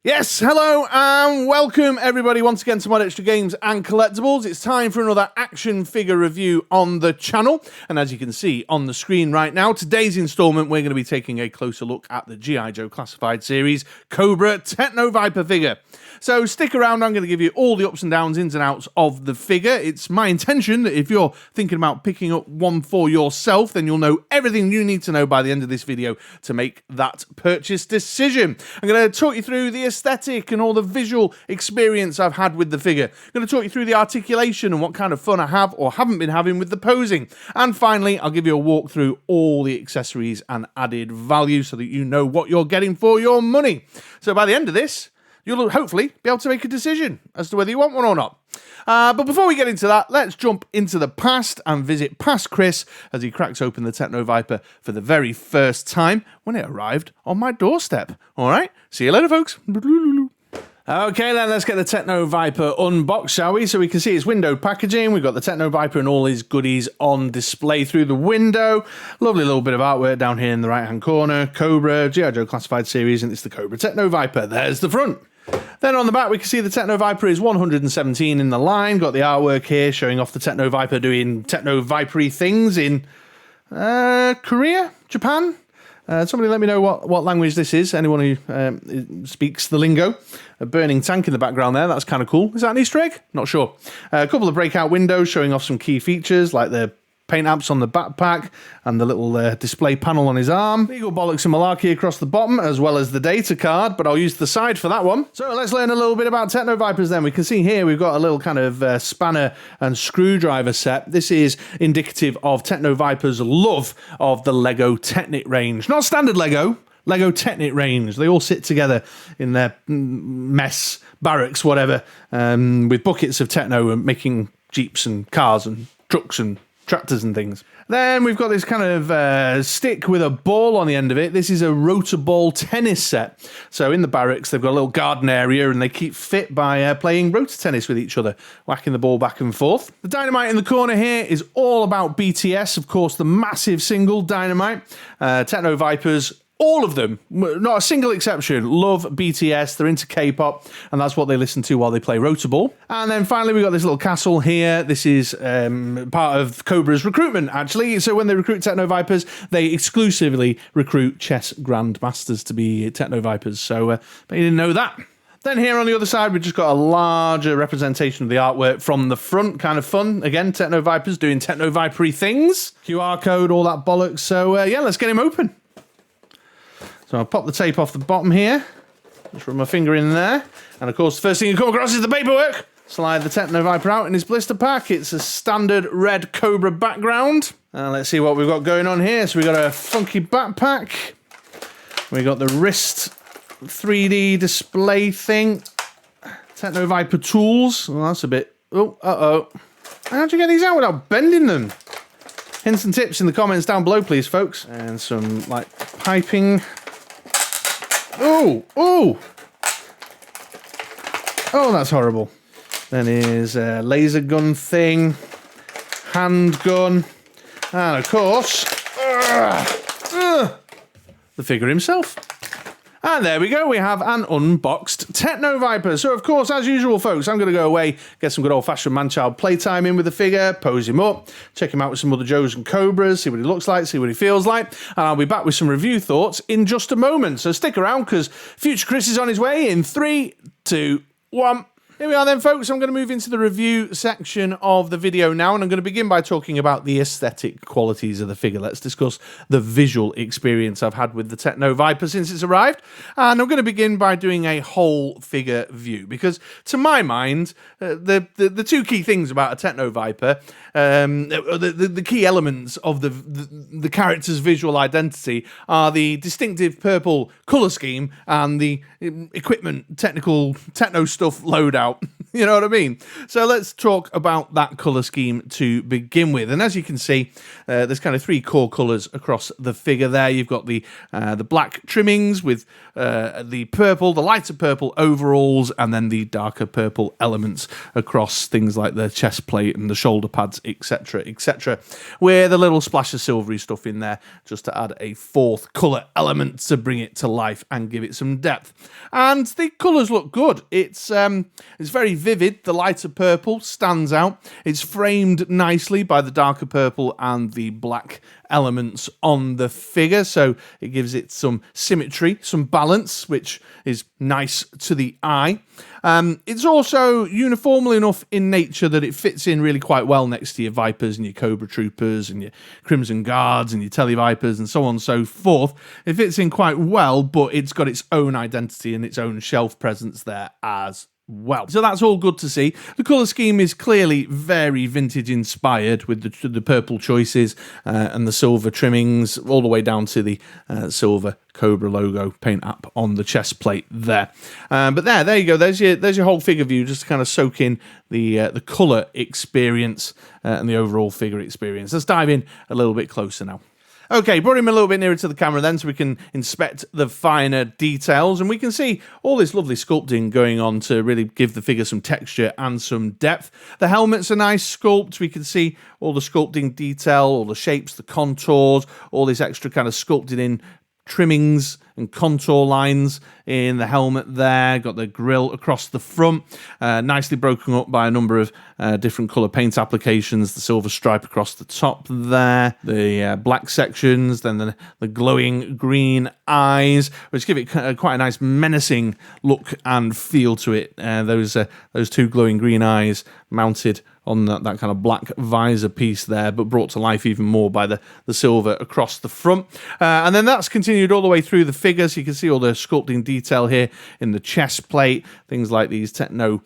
Yes, hello and welcome everybody once again to MoDXtra Games and Collectibles. It's time for another action figure review on the channel. And as you can see on the screen right now, today's installment, we're going to be taking a closer look at the G.I. Joe Classified Series Cobra Techno-Viper figure. So stick around, I'm going to give you all the ups and downs, ins and outs of the figure. It's my intention that if you're thinking about picking up one for yourself, then you'll know everything you need to know by the end of this video to make that purchase decision. I'm going to talk you through the aesthetic and all the visual experience I've had with the figure. I'm going to talk you through the articulation and what kind of fun I have or haven't been having with the posing. And finally, I'll give you a walk through all the accessories and added value so that you know what you're getting for your money. So by the end of this, you'll hopefully be able to make a decision as to whether you want one or not. But before we get into that, let's jump into the past and visit past Chris as he cracks open the Techno-Viper for the very first time when it arrived on my doorstep. All right, see you later, folks. Okay, then let's get the Techno-Viper unboxed, shall we? So we can see its windowed packaging. We've got the Techno-Viper and all his goodies on display through the window. Lovely little bit of artwork down here in the right-hand corner. Cobra, G.I. Joe Classified Series, and it's the Cobra Techno-Viper. There's the front. Then on the back, we can see the Techno-Viper is 117 in the line. Got the artwork here showing off the Techno-Viper doing Techno-Viper-y things in Korea, Japan. Somebody let me know what language this is. Anyone who speaks the lingo. A burning tank in the background there. That's kind of cool. Is that an Easter egg? Not sure. A couple of breakout windows showing off some key features like the paint apps on the backpack and the little display panel on his arm. Legal bollocks and malarkey across the bottom, as well as the data card, but I'll use the side for that one. So let's learn a little bit about Techno-Vipers then. We can see here we've got a little kind of spanner and screwdriver set. This is indicative of Techno-Viper's love of the Lego Technic range. Not standard Lego Technic range. They all sit together in their mess, barracks, whatever, with buckets of Techno and making jeeps and cars and trucks and tractors and things. Then we've got this kind of stick with a ball on the end of it. This is a rotor ball tennis set. So in the barracks, they've got a little garden area and they keep fit by playing rotor tennis with each other, whacking the ball back and forth. The dynamite in the corner here is all about BTS, of course, the massive single dynamite. Techno-Vipers, all of them, not a single exception, love BTS. They're into K-pop, and that's what they listen to while they play Rotorball. And then finally, we've got this little castle here. This is part of Cobra's recruitment, actually. So when they recruit Techno-Vipers, they exclusively recruit chess grandmasters to be Techno-Vipers. So but you didn't know that. Then here on the other side, we've just got a larger representation of the artwork from the front. Kind of fun. Again, Techno-Vipers doing Techno-Viper-y things. QR code, all that bollocks. So yeah, let's get him open. So I'll pop the tape off the bottom here, just run my finger in there, and of course the first thing you come across is the paperwork. Slide the Techno-Viper out in his blister pack. It's a standard red Cobra background. Let's see what we've got going on here. So we've got a funky backpack. We've got the wrist 3D display thing. Techno-Viper tools. Well, that's a bit... Oh, uh-oh. How'd you get these out without bending them? Hints and tips in the comments down below, please, folks. And some, like, piping... Oh, that's horrible. Then here's a laser gun thing, handgun, and of course, the figure himself. And there we go, we have an unboxed Techno-Viper. So of course, as usual, folks, I'm going to go away, get some good old-fashioned man-child playtime in with the figure, pose him up, check him out with some other Joes and Cobras, see what he looks like, see what he feels like, and I'll be back with some review thoughts in just a moment. So stick around, because future Chris is on his way in 3, 2, 1... Here we are then, folks. I'm going to move into the review section of the video now, and I'm going to begin by talking about the aesthetic qualities of the figure. Let's discuss the visual experience I've had with the Techno-Viper since it's arrived, and I'm going to begin by doing a whole figure view, because to my mind, the two key things about a Techno-Viper, the key elements of the character's visual identity are the distinctive purple colour scheme and the equipment, technical techno stuff loadout. You know what I mean? So let's talk about that colour scheme to begin with. And as you can see, there's kind of 3 core colours across the figure there. You've got the black trimmings with the purple, the lighter purple overalls, and then the darker purple elements across things like the chest plate and the shoulder pads, etc., etc., with a little splash of silvery stuff in there just to add a 4th colour element to bring it to life and give it some depth. And the colours look good. It's very vivid. The lighter purple stands out. It's framed nicely by the darker purple and the black elements on the figure, so it gives it some symmetry, some balance, which is nice to the eye. It's also uniformly enough in nature that it fits in really quite well next to your Vipers and your Cobra Troopers and your Crimson Guards and your Tele-Vipers and so on and so forth. It fits in quite well, but it's got its own identity and its own shelf presence there as well. So that's all good to see. The colour scheme is clearly very vintage inspired with the purple choices and the silver trimmings all the way down to the silver Cobra logo paint app on the chest plate there. But there you go. There's your whole figure view, just to kind of soak in the colour experience and the overall figure experience. Let's dive in a little bit closer now. Okay, brought him a little bit nearer to the camera then so we can inspect the finer details, and we can see all this lovely sculpting going on to really give the figure some texture and some depth. The helmet's a nice sculpt. We can see all the sculpting detail, all the shapes, the contours, all this extra kind of sculpted in trimmings and contour lines in the helmet there. Got the grille across the front, nicely broken up by a number of different colour paint applications. The silver stripe across the top there, the black sections, then the glowing green eyes, which give it quite a nice menacing look and feel to it. Those 2 glowing green eyes mounted on that kind of black visor piece there, but brought to life even more by the silver across the front. And then that's continued all the way through the figure, so you can see all the sculpting detail here in the chest plate, things like these techno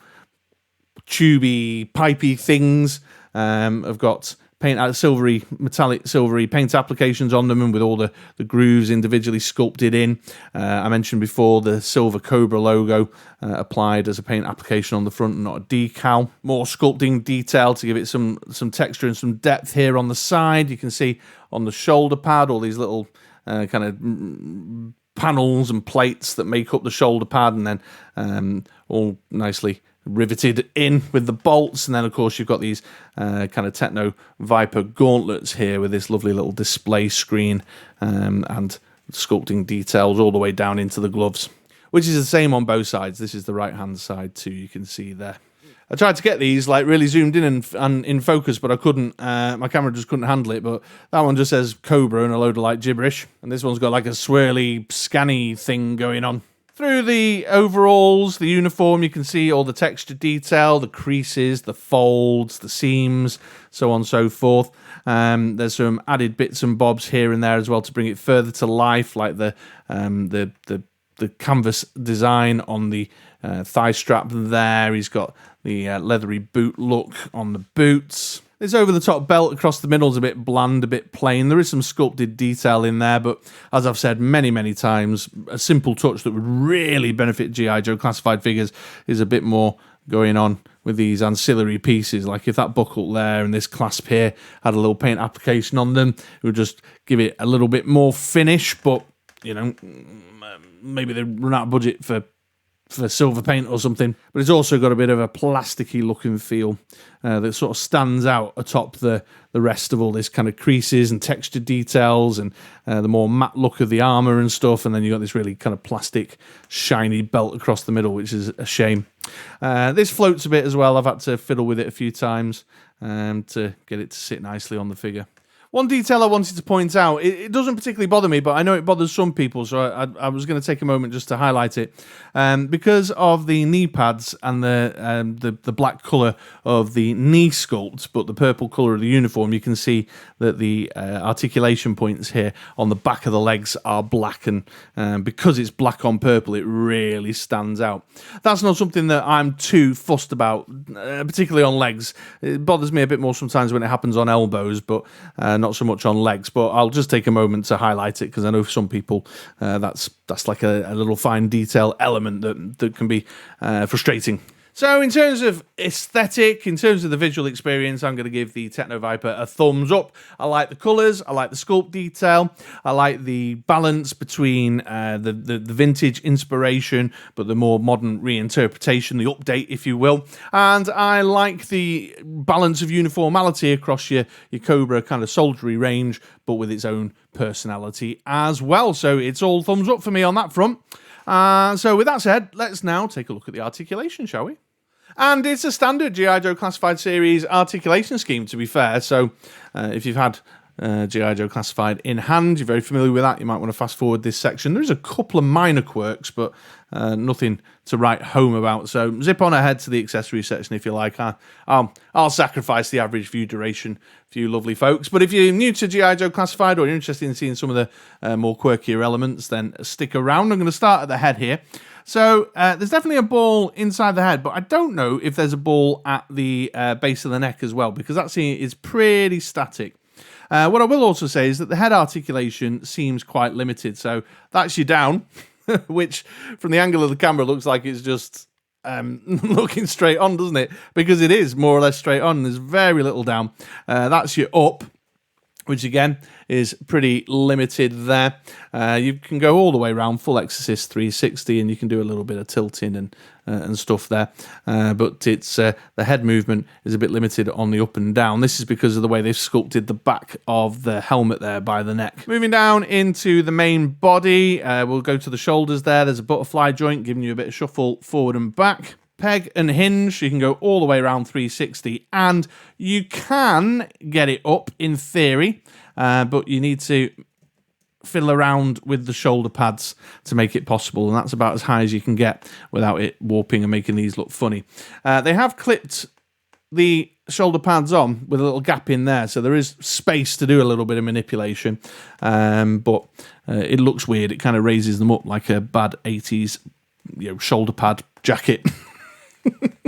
tubey, pipey things have got metallic silvery paint applications on them, and with all the grooves individually sculpted in. I mentioned before the silver Cobra logo applied as a paint application on the front and not a decal. More sculpting detail to give it some texture and some depth here on the side. You can see on the shoulder pad all these little kind of panels and plates that make up the shoulder pad, and then all nicely riveted in with the bolts. And then of course you've got these kind of Techno-Viper gauntlets here with this lovely little display screen and sculpting details all the way down into the gloves, which is the same on both sides. This is the right hand side too, you can see there. I tried to get these like really zoomed in and in focus, but I couldn't. My camera just couldn't handle it. But that one just says Cobra and a load of like gibberish, and this one's got like a swirly, scanny thing going on. Through the overalls, the uniform, you can see all the texture detail, the creases, the folds, the seams, so on and so forth. There's some added bits and bobs here and there as well to bring it further to life, like the canvas design on the thigh strap there. He's got the leathery boot look on the boots. This over-the-top belt across the middle is a bit bland, a bit plain. There is some sculpted detail in there, but as I've said many, many times, a simple touch that would really benefit G.I. Joe classified figures is a bit more going on with these ancillary pieces. Like if that buckle there and this clasp here had a little paint application on them, it would just give it a little bit more finish, but, you know, maybe they run out of budget for silver paint or something. But it's also got a bit of a plasticky look and feel that sort of stands out atop the rest of all this kind of creases and texture details and the more matte look of the armor and stuff. And then you've got this really kind of plastic shiny belt across the middle, which is a shame. This floats a bit as well. I've had to fiddle with it a few times to get it to sit nicely on the figure. One detail I wanted to point out, it doesn't particularly bother me, but I know it bothers some people, so I was going to take a moment just to highlight it. Because of the knee pads and the black colour of the knee sculpt, but the purple colour of the uniform, you can see that the articulation points here on the back of the legs are black, and because it's black on purple, it really stands out. That's not something that I'm too fussed about, particularly on legs. It bothers me a bit more sometimes when it happens on elbows, but not so much on legs. But I'll just take a moment to highlight it because I know for some people that's like a little fine detail element that can be frustrating. So in terms of aesthetic, in terms of the visual experience, I'm going to give the Techno-Viper a thumbs up. I like the colours, I like the sculpt detail, I like the balance between the vintage inspiration, but the more modern reinterpretation, the update, if you will. And I like the balance of uniformity across your Cobra kind of soldiery range, but with its own personality as well. So it's all thumbs up for me on that front. So with that said, let's now take a look at the articulation, shall we? And it's a standard G.I. Joe Classified Series articulation scheme, to be fair. So if you've had G.I. Joe Classified in hand, you're very familiar with that, you might want to fast forward this section. There's a couple of minor quirks, but nothing to write home about. So zip on ahead to the accessories section if you like. I'll sacrifice the average view duration for you lovely folks. But if you're new to G.I. Joe Classified or you're interested in seeing some of the more quirkier elements, then stick around. I'm going to start at the head here. So there's definitely a ball inside the head, but I don't know if there's a ball at the base of the neck as well, because that scene is pretty static. What I will also say is that the head articulation seems quite limited. So that's your down, which from the angle of the camera looks like it's just looking straight on, doesn't it? Because it is more or less straight on. There's very little down. That's your up, which again is pretty limited there. You can go all the way around, full Exorcist 360, and you can do a little bit of tilting and stuff there. But it's the head movement is a bit limited on the up and down. This is because of the way they've sculpted the back of the helmet there by the neck. Moving down into the main body, we'll go to the shoulders there. There's a butterfly joint giving you a bit of shuffle forward and back. Peg and hinge, you can go all the way around 360, and you can get it up in theory, but you need to fiddle around with the shoulder pads to make it possible, and that's about as high as you can get without it warping and making these look funny. They have clipped the shoulder pads on with a little gap in there, so there is space to do a little bit of manipulation, but it looks weird. It kind of raises them up like a bad 80s shoulder pad jacket.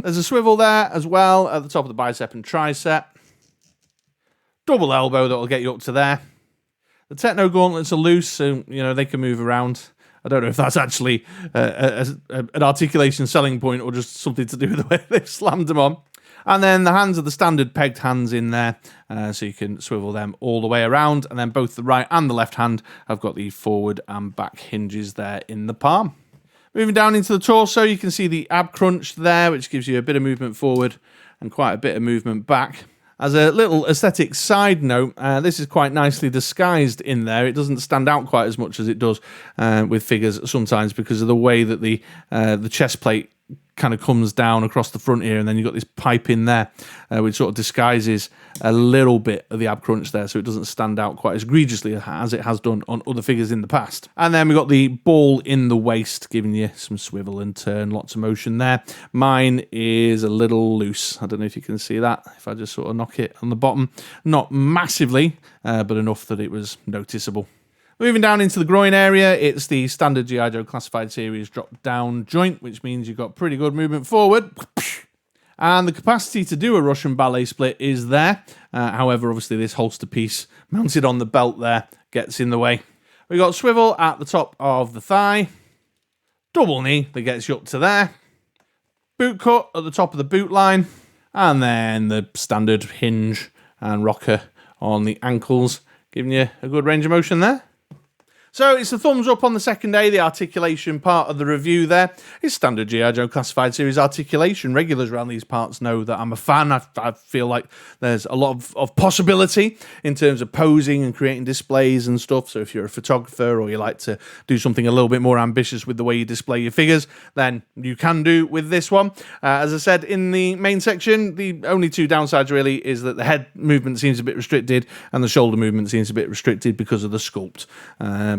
There's a swivel there as well at the top of the bicep and tricep. Double elbow that'll get you up to there. The Techno gauntlets are loose, so they can move around. I don't know if that's actually an articulation selling point or just something to do with the way they've slammed them on. And then the hands are the standard pegged hands in there, so you can swivel them all the way around. And then both the right and the left hand have got the forward and back hinges there in the palm. Moving down into the torso, you can see the ab crunch there, which gives you a bit of movement forward and quite a bit of movement back. As a little aesthetic side note, this is quite nicely disguised in there. It doesn't stand out quite as much as it does with figures sometimes because of the way that the chest plate kind of comes down across the front here, and then you've got this pipe in there, which sort of disguises a little bit of the ab crunch there, so it doesn't stand out quite as egregiously as it has done on other figures in the past. And then we've got the ball in the waist, giving you some swivel and turn, lots of motion there. Mine is a little loose. I don't know if you can see that, if I just sort of knock it on the bottom. Not massively, but enough that it was noticeable. Moving down into the groin area, it's the standard G.I. Joe Classified Series drop-down joint, which means you've got pretty good movement forward. And the capacity to do a Russian ballet split is there. However, obviously this holster piece mounted on the belt there gets in the way. We've got swivel at the top of the thigh. Double knee that gets you up to there. Boot cut at the top of the boot line. And then the standard hinge and rocker on the ankles, giving you a good range of motion there. So it's a thumbs up on the second day, the articulation part of the review there. It's standard G.I. Joe Classified Series articulation. Regulars around these parts know that I'm a fan. I feel like there's a lot of possibility in terms of posing and creating displays and stuff. So if you're a photographer or you like to do something a little bit more ambitious with the way you display your figures, then you can do with this one. As I said in the main section, the only two downsides really is that the head movement seems a bit restricted and the shoulder movement seems a bit restricted because of the sculpt.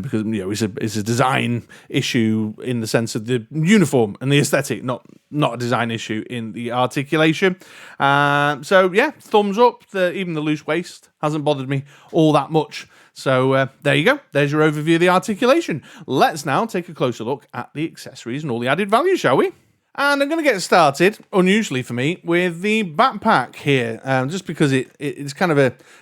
Because it's a design issue in the sense of the uniform and the aesthetic, not a design issue in the articulation. So yeah, thumbs up. Even the loose waist hasn't bothered me all that much. So there you go. There's your overview of the articulation. Let's now take a closer look at the accessories and all the added value, shall we? And I'm going to get started, unusually for me, with the backpack here, just because it's kind of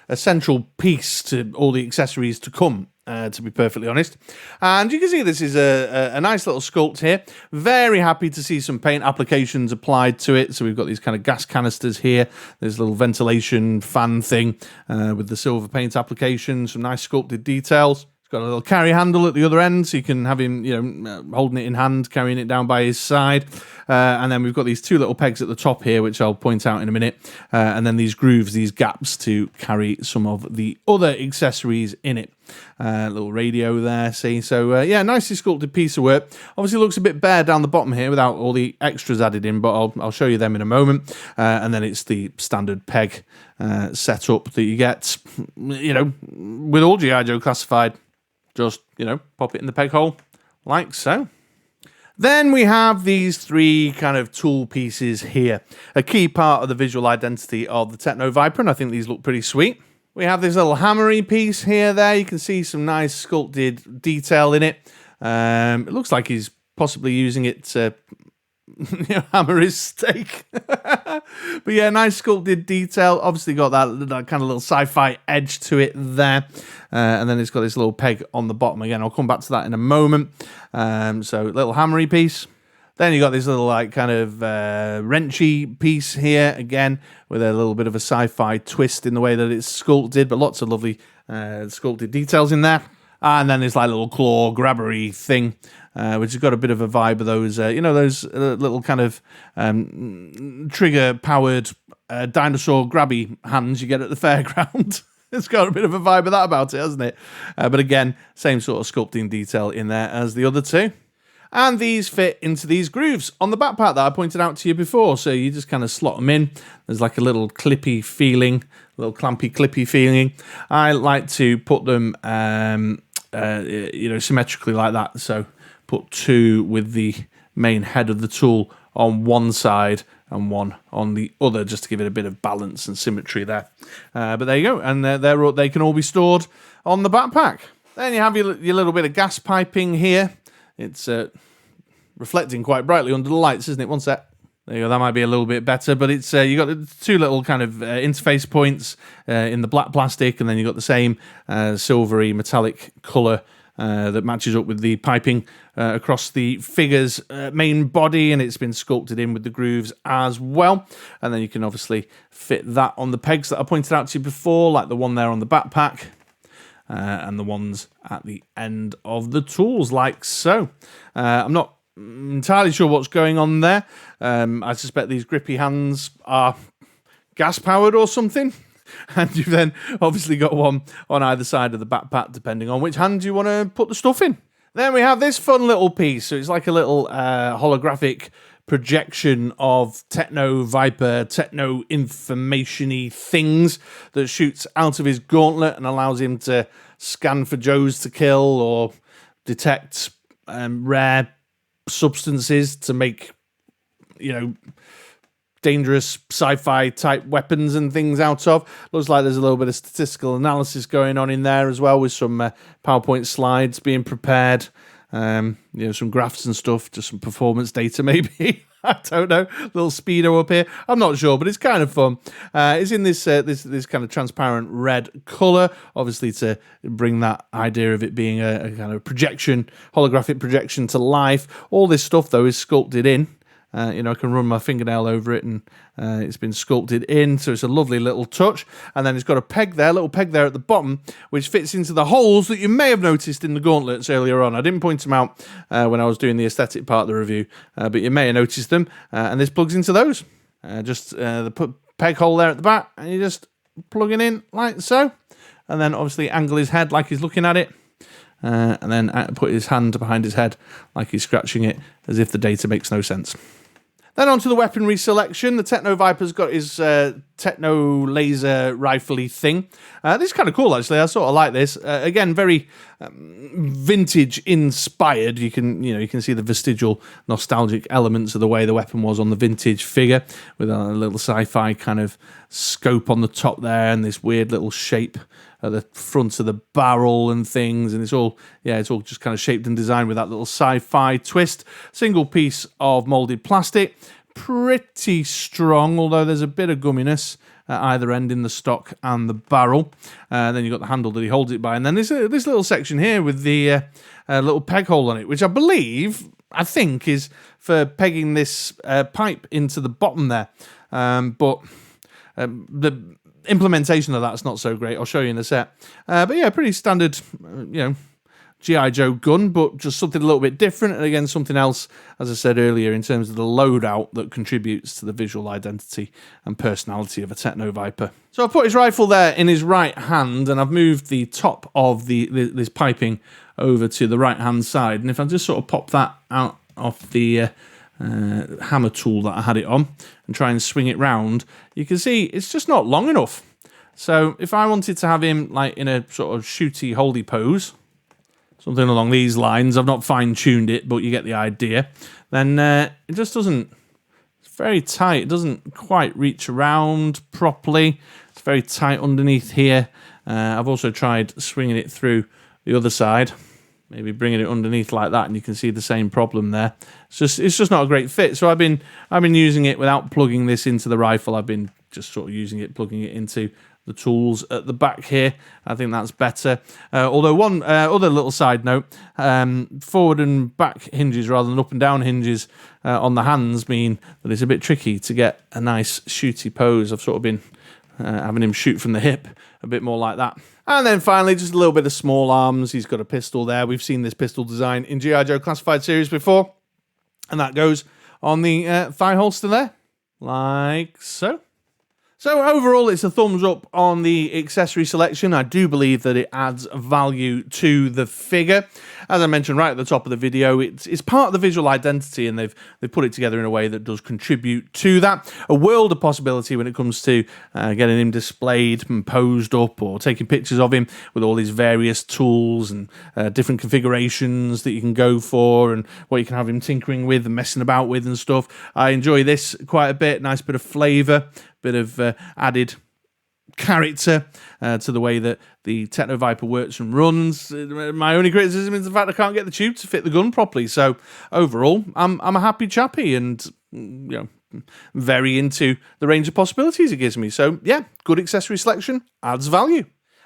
a central piece to all the accessories to come to be perfectly honest. And you can see this is a nice little sculpt here. Very happy to see some paint applications applied to it. So we've got these kind of gas canisters here. There's a little ventilation fan thing with the silver paint application, some nice sculpted details. Got a little carry handle at the other end, so you can have him, holding it in hand, carrying it down by his side. And then we've got these two little pegs at the top here, which I'll point out in a minute. And then these grooves, these gaps to carry some of the other accessories in it. Little radio there, see? So, yeah, nicely sculpted piece of work. Obviously looks a bit bare down the bottom here without all the extras added in, but I'll show you them in a moment. And then it's the standard peg setup that you get, with all G.I. Joe classified. Just, pop it in the peg hole, like so. Then we have these three kind of tool pieces here. A key part of the visual identity of the Techno-Viper, and I think these look pretty sweet. We have this little hammery piece here, there. You can see some nice sculpted detail in it. It looks like he's possibly using it to hammer his steak. But yeah, nice sculpted detail. Obviously got that kind of little sci-fi edge to it there. And then it's got this little peg on the bottom again. I'll come back to that in a moment. So little hammery piece. Then you got this little kind of wrenchy piece here again with a little bit of a sci-fi twist in the way that it's sculpted, but lots of lovely sculpted details in there. And then this little claw grabbery thing, which has got a bit of a vibe of those, those little kind of trigger-powered dinosaur grabby hands you get at the fairground. It's got a bit of a vibe of that about it, hasn't it? But again, same sort of sculpting detail in there as the other two. And these fit into these grooves on the back part that I pointed out to you before. So you just kind of slot them in. There's like a little clippy feeling, a little clampy, clippy feeling. I like to put them, symmetrically like that. So put two with the main head of the tool on one side and one on the other, just to give it a bit of balance and symmetry there. But there you go. And they can all be stored on the backpack. Then you have your little bit of gas piping here. It's reflecting quite brightly under the lights, isn't it? One sec. There you go. That might be a little bit better, but it's you got the two little kind of interface points in the black plastic, and then you got the same silvery metallic colour that matches up with the piping across the figure's main body, and it's been sculpted in with the grooves as well. And then you can obviously fit that on the pegs that I pointed out to you before, like the one there on the backpack. And the ones at the end of the tools, like so. I'm not entirely sure what's going on there. I suspect these grippy hands are gas-powered or something. And you've then obviously got one on either side of the backpack, depending on which hand you want to put the stuff in. Then we have this fun little piece. So it's like a little holographic projection of Techno-Viper, techno-information-y things that shoots out of his gauntlet and allows him to scan for Joes to kill or detect rare substances to make, dangerous sci-fi type weapons and things out of. Looks like there's a little bit of statistical analysis going on in there as well, with some PowerPoint slides being prepared. Some graphs and stuff, just some performance data maybe. I don't know. Little speedo up here. I'm not sure, but it's kind of fun. It's in this this kind of transparent red colour, obviously to bring that idea of it being a kind of projection, holographic projection to life. All this stuff though is sculpted in. I can run my fingernail over it, and it's been sculpted in, so it's a lovely little touch. And then it's got a little peg there at the bottom, which fits into the holes that you may have noticed in the gauntlets earlier on. I didn't point them out when I was doing the aesthetic part of the review, but you may have noticed them. And this plugs into those. The peg hole there at the back, and you just plug it in like so. And then obviously angle his head like he's looking at it. And then put his hand behind his head like he's scratching it, as if the data makes no sense. Then on to the weaponry selection. The Techno-Viper's got his techno laser rifle-y thing. This is kind of cool, actually. I sort of like this. Again, very vintage inspired. You can see the vestigial nostalgic elements of the way the weapon was on the vintage figure, with a little sci-fi kind of scope on the top there, and this weird little shape at the front of the barrel and things, and it's all just kind of shaped and designed with that little sci-fi twist. Single piece of molded plastic, pretty strong, although there's a bit of gumminess at either end in the stock and the barrel. Then you've got the handle that he holds it by. And then there's this little section here with the little peg hole on it, which I think is for pegging this pipe into the bottom there. But the implementation of that's not so great. I'll show you in a sec. But yeah, pretty standard, G.I. Joe gun, but just something a little bit different. And again, something else, as I said earlier, in terms of the loadout that contributes to the visual identity and personality of a Techno-Viper. So I've put his rifle there in his right hand, and I've moved the top of this piping over to the right-hand side. And if I just sort of pop that out off the hammer tool that I had it on and try and swing it round, you can see it's just not long enough. So if I wanted to have him like in a sort of shooty, holdy pose, something along these lines, I've not fine-tuned it, but you get the idea, then it just doesn't, it's very tight, it doesn't quite reach around properly, it's very tight underneath here. I've also tried swinging it through the other side, maybe bringing it underneath like that, and you can see the same problem there. It's just not a great fit. So I've been using it without plugging this into the rifle. I've been just sort of using it, plugging it into the tools at the back here. I think that's better. Although one other little side note, forward and back hinges rather than up and down hinges on the hands mean that it's a bit tricky to get a nice shooty pose. I've sort of been having him shoot from the hip, a bit more like that. And then finally, just a little bit of small arms. He's got a pistol there. We've seen this pistol design in G.I. Joe Classified Series before. And that goes on the thigh holster there, like so. So overall, it's a thumbs up on the accessory selection. I do believe that it adds value to the figure. As I mentioned right at the top of the video, it's part of the visual identity, and they've put it together in a way that does contribute to that. A world of possibility when it comes to getting him displayed and posed up, or taking pictures of him with all these various tools and different configurations that you can go for, and what you can have him tinkering with and messing about with and stuff. I enjoy this quite a bit. Nice bit of flavour. Bit of added character to the way that the Techno-Viper works and runs. My only criticism is the fact I can't get the tube to fit the gun properly. So overall, I'm a happy chappy, and very into the range of possibilities it gives me. So yeah, good accessory selection, adds value.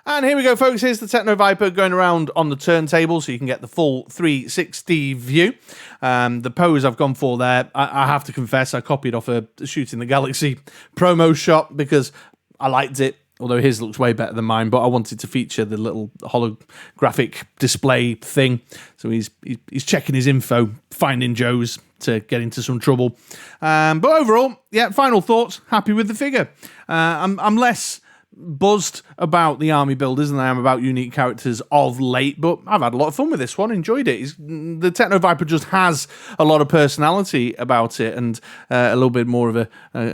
And here we go, folks. Here's the Techno-Viper going around on the turntable, so you can get the full 360 view. The pose I've gone for there, I have to confess, I copied off a Shooting the Galaxy promo shot because I liked it, although his looks way better than mine, but I wanted to feature the little holographic display thing. So he's checking his info, finding Joe's to get into some trouble. But overall, yeah, final thoughts, happy with the figure. I'm less buzzed about the army builders than I am about unique characters of late, but I've had a lot of fun with this one, enjoyed it. The Techno-Viper just has a lot of personality about it, and a little bit more of a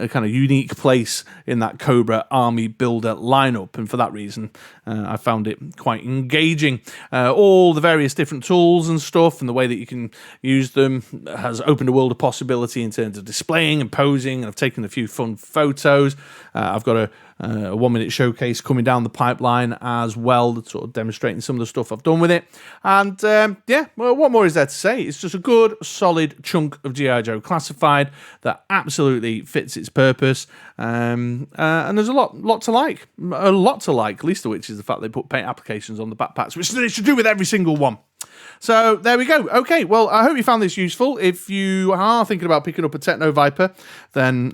kind of unique place in that Cobra army builder lineup, and for that reason I found it quite engaging. All the various different tools and stuff, and the way that you can use them has opened a world of possibility in terms of displaying and posing, and I've taken a few fun photos. I've got a 1-minute showcase coming down the pipeline as well, that's sort of demonstrating some of the stuff I've done with it. And yeah, well, what more is there to say? It's just a good, solid chunk of G.I. Joe Classified that absolutely fits its purpose. And there's a lot to like. Least of which is the fact they put paint applications on the backpacks, which they should do with every single one. So there we go. Okay, well, I hope you found this useful. If you are thinking about picking up a Techno-Viper, then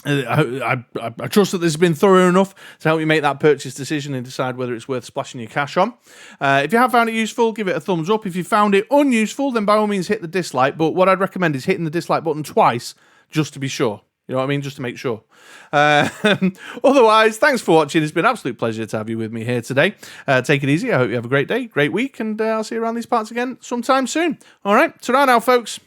I trust that this has been thorough enough to help you make that purchase decision and decide whether it's worth splashing your cash on. If you have found it useful, give it a thumbs up. If you found it unuseful, then by all means hit the dislike. But what I'd recommend is hitting the dislike button twice, just to be sure. You know what I mean? Just to make sure. Otherwise, thanks for watching. It's been an absolute pleasure to have you with me here today. Take it easy. I hope you have a great day, great week, and I'll see you around these parts again sometime soon. All right, ta-ra now, folks.